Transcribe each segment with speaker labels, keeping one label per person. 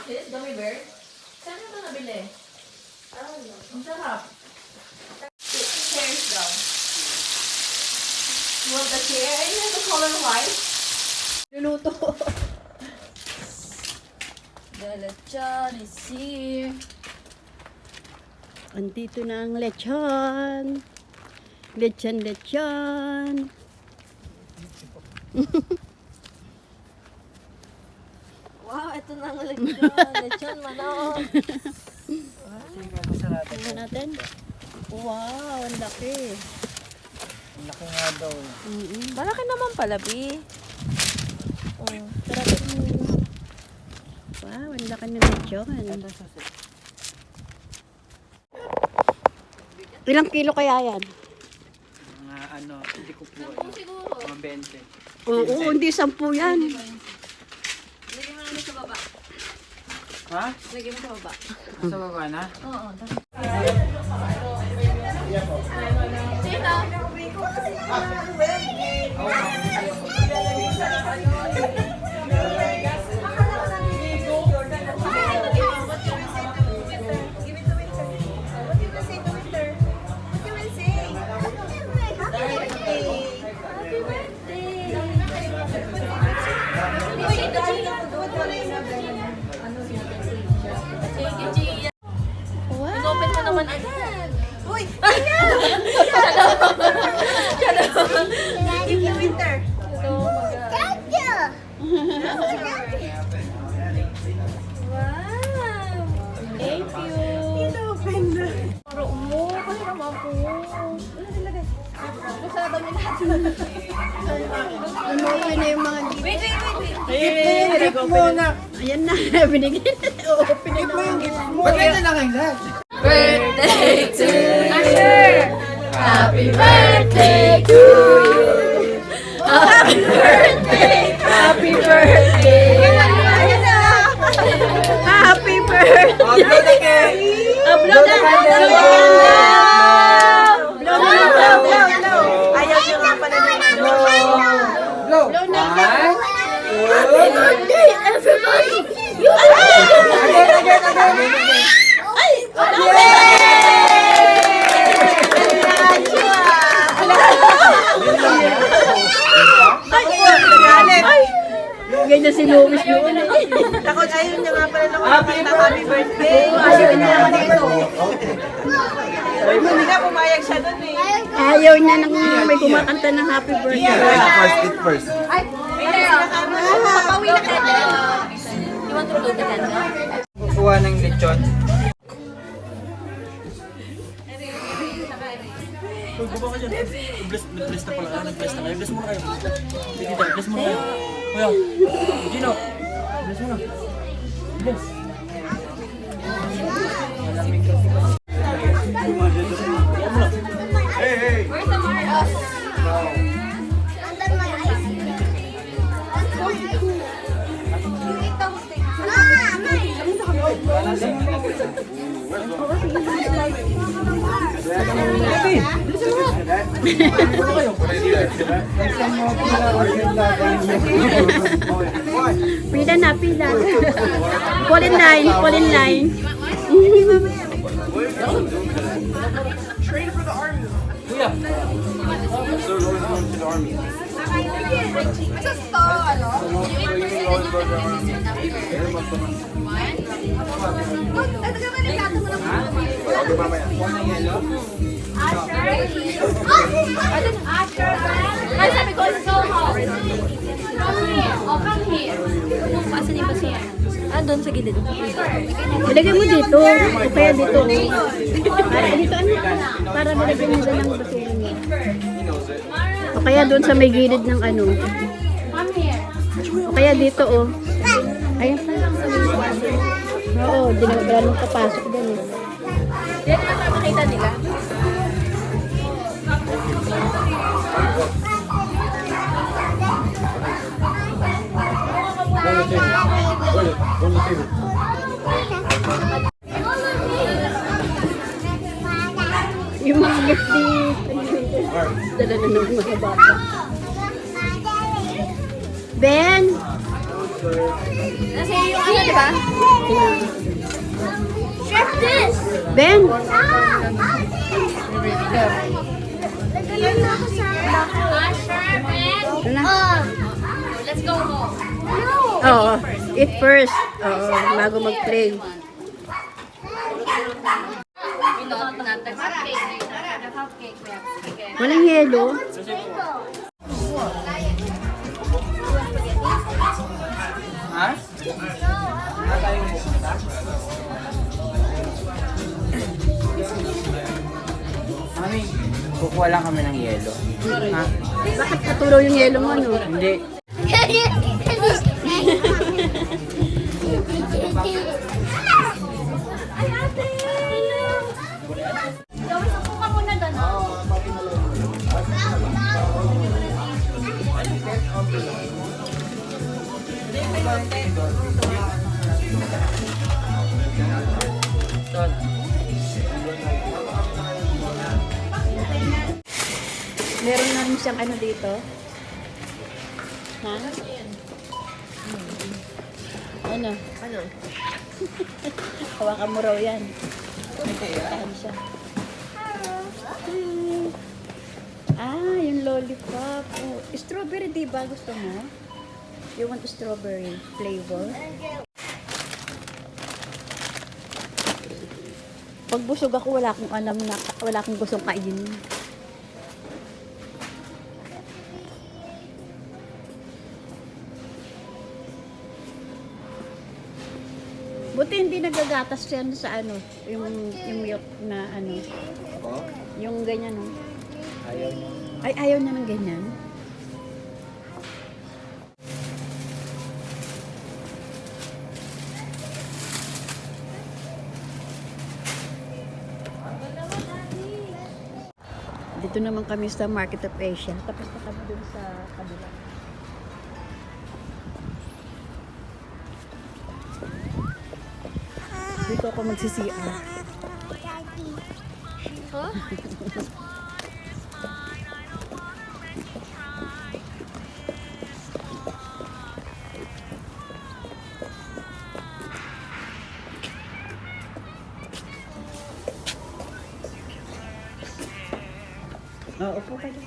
Speaker 1: this? Gummy bear? Saan mo ito nabili? Ang sarap. Chairs daw. You want the chair? Ay, yung the color white?
Speaker 2: Luluto.
Speaker 1: The lechon is here.
Speaker 2: Andito na ang lechon. Lechon.
Speaker 1: Wow, ito na ang lechon. Lechon manok.
Speaker 2: Tingnan natin. Wow, ang laki.
Speaker 3: Ang laki nga daw.
Speaker 1: Malaki naman pala, Bi.
Speaker 2: Sarapin mo. Wow, ang laki ng lechon. Ilang kilo kaya yan?
Speaker 3: Mga ano, hindi ko po.
Speaker 1: Siguro.
Speaker 3: Mga 20.
Speaker 2: Oo, hindi 10 yan.
Speaker 1: Lagyan mo na sa baba.
Speaker 3: Ha?
Speaker 1: Lagyan mo sa baba.
Speaker 3: Nasa baba na?
Speaker 1: Oo. Sino?
Speaker 2: Wow.
Speaker 1: Open mo naman agad.
Speaker 4: Uy!
Speaker 1: Give you winter. Wow.
Speaker 2: Thank you.
Speaker 4: Inopen na.
Speaker 1: Pero mo, kasi naman po. Masarap niyo lahat.
Speaker 2: Umuwi na yung mga gift.
Speaker 1: Wait.
Speaker 3: Gift muna!
Speaker 2: Ayan na, binigyan. Oo, pinag mo yung gift mo.
Speaker 3: Ba't ganyan lang kayo lahat?
Speaker 1: Birthday to Asher! Happy birthday to you! Happy birthday! Happy birthday!
Speaker 2: Happy birthday!
Speaker 3: Upload the cake!
Speaker 2: Upload na!
Speaker 4: Ayaw niyo nga pala ng
Speaker 3: Blow!
Speaker 2: Happy birthday, everybody! Ganyan si Luis noon.
Speaker 4: Takot ayaw niya nga pala ng happy birthday.
Speaker 2: Ayaw niya dito.
Speaker 4: Hindi nga pumayag siya dun eh.
Speaker 2: Ayaw niya nang may kumakanta ng happy birthday.
Speaker 5: First, eat first.
Speaker 1: Papawi na candle. You want to blow the candle?
Speaker 3: Kukuha ng lechon.
Speaker 6: Bless na pala. Nag-bless na kayo. Bless muna kayo. Sige tayo. Bless muna kayo. Kuya. Gino. Bless muna. Bless.
Speaker 1: Where's the Maros?
Speaker 2: Pila na, pila. Fall in line, fall in line.
Speaker 6: Kuya.
Speaker 1: Ay, sabi ko, so hot. Come here. Oh, come here. Asan yung basiya? Ah, doon sa gilid.
Speaker 2: Ilagay mo dito. O kaya dito. Para dito, ano? Para nilagay mo doon ng basero niya. O kaya doon sa may gilid ng ano.
Speaker 1: Come here.
Speaker 2: O kaya dito, oh. Ayan pa lang sa may basero. Oo, dinagala nung kapasok doon eh.
Speaker 1: Yan ang papakita nila.
Speaker 2: Yung mga gift ni dala na ng mga bata. Ben!
Speaker 1: Kasi yung ano, di ba? Chef this!
Speaker 2: Ben!
Speaker 1: Let's go home.
Speaker 2: Oo, eat first. Oo, bago mag-play. Walang yelo.
Speaker 3: Ha? Mami, kukuha lang kami ng yelo. Ha?
Speaker 2: Bakit katulaw yung yelo mo, no?
Speaker 3: Hindi.
Speaker 1: Gawin ako ka muna doon.
Speaker 2: Meron na rin siyang ano dito. Ha? Ano? Ano? Hawakan mo raw yan. Tahan siya. Ah, yung lollipop. Oh, strawberry, di ba? Gusto mo? You want strawberry flavor? Pag busog ako, wala akong alam na, wala akong gustong kainin. Buti hindi nagagatas yan sa ano, yung milk na ano,
Speaker 3: Ako?
Speaker 2: yung ganyan, no?
Speaker 3: Ayaw niya.
Speaker 2: Ay, ayaw niya ng ganyan. Dito naman kami sa Market of Asia. Tapos na kami dun sa kabila. Dito ako magsisiya.
Speaker 1: Huh?
Speaker 2: Oo, upo ka dyan.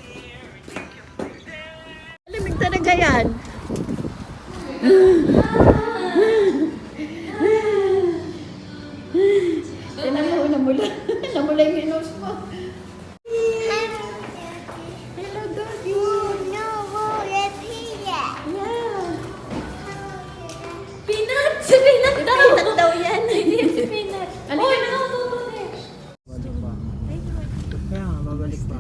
Speaker 2: Lamig talaga yan. Namula. Namula yung nose mo. Hello, doggy. Yeah.
Speaker 1: Peanut! Si Peanut daw!
Speaker 2: Peanut daw yan.
Speaker 1: Si Peanut.
Speaker 2: Ano
Speaker 1: Oh,
Speaker 2: yun?
Speaker 1: nakatutunin.
Speaker 3: Kaya nga, babalik pa.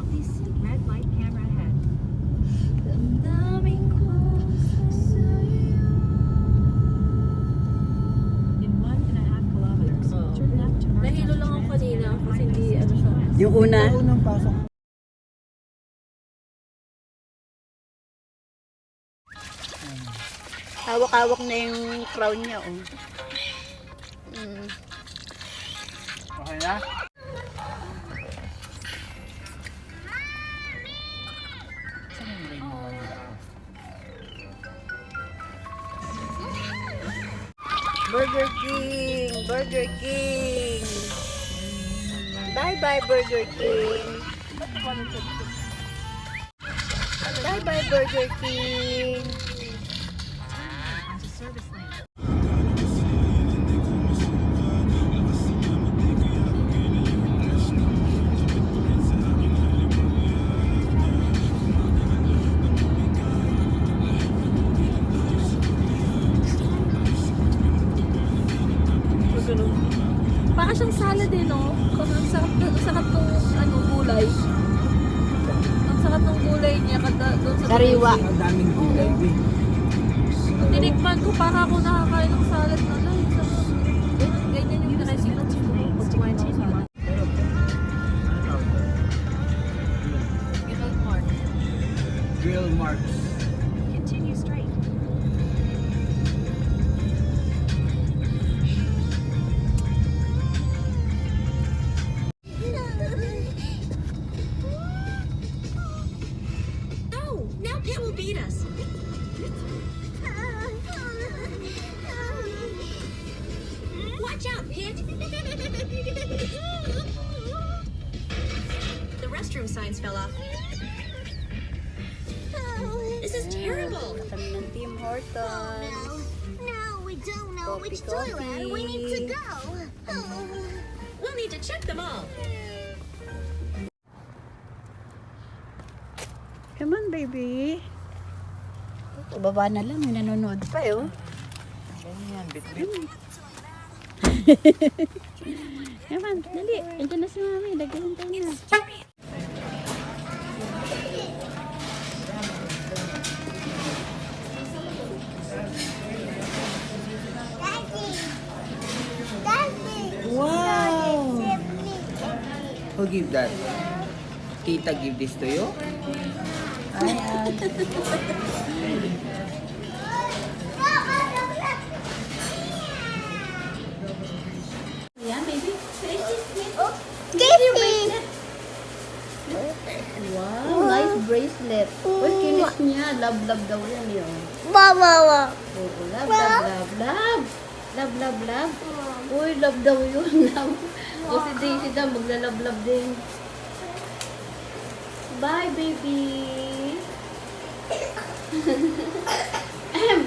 Speaker 1: Nahilo lang ako kanina kasi hindi ano sa...
Speaker 2: Yung una.
Speaker 3: Unang pasok.
Speaker 2: Hawak-hawak na yung crown niya, oh.
Speaker 3: Okay na?
Speaker 2: Burger King! Burger King! Bye-bye, Burger King! Bye-bye, Burger King!
Speaker 1: Baka siyang salad eh, no? Ang sarap ng ano, gulay. Ang sarap ng gulay niya kada doon sa
Speaker 2: Sariwa.
Speaker 3: Ang daming gulay, babe.
Speaker 1: Tinikman ko para ako nakakain ng salad na lang. Ganyan yung dressing ng chicken pag kumain ng salad.
Speaker 3: Grill marks.
Speaker 5: signs fell off. This is terrible.
Speaker 2: Kami ng Tim Hortons.
Speaker 7: No, we don't know
Speaker 2: Coffee,
Speaker 7: which toilet we need to
Speaker 2: coffee.
Speaker 7: go.
Speaker 5: We'll need to check them all.
Speaker 2: Come on, baby. Baba na lang, may nanonood pa eh, oh.
Speaker 3: Ganyan, bit-bit.
Speaker 2: Come on, dali. Andiyan na si Mami. Naghihintay na.
Speaker 3: Wow! Who give that? Tita give this to you?
Speaker 2: Yeah, baby. Wow, nice bracelet. Uy, kinis niya. Love daw yan yun.
Speaker 7: Mama.
Speaker 2: Oo, love. Love. Uy, love daw yun. Love. O si Daisy daw, maglalove din. Bye, baby. Ahem.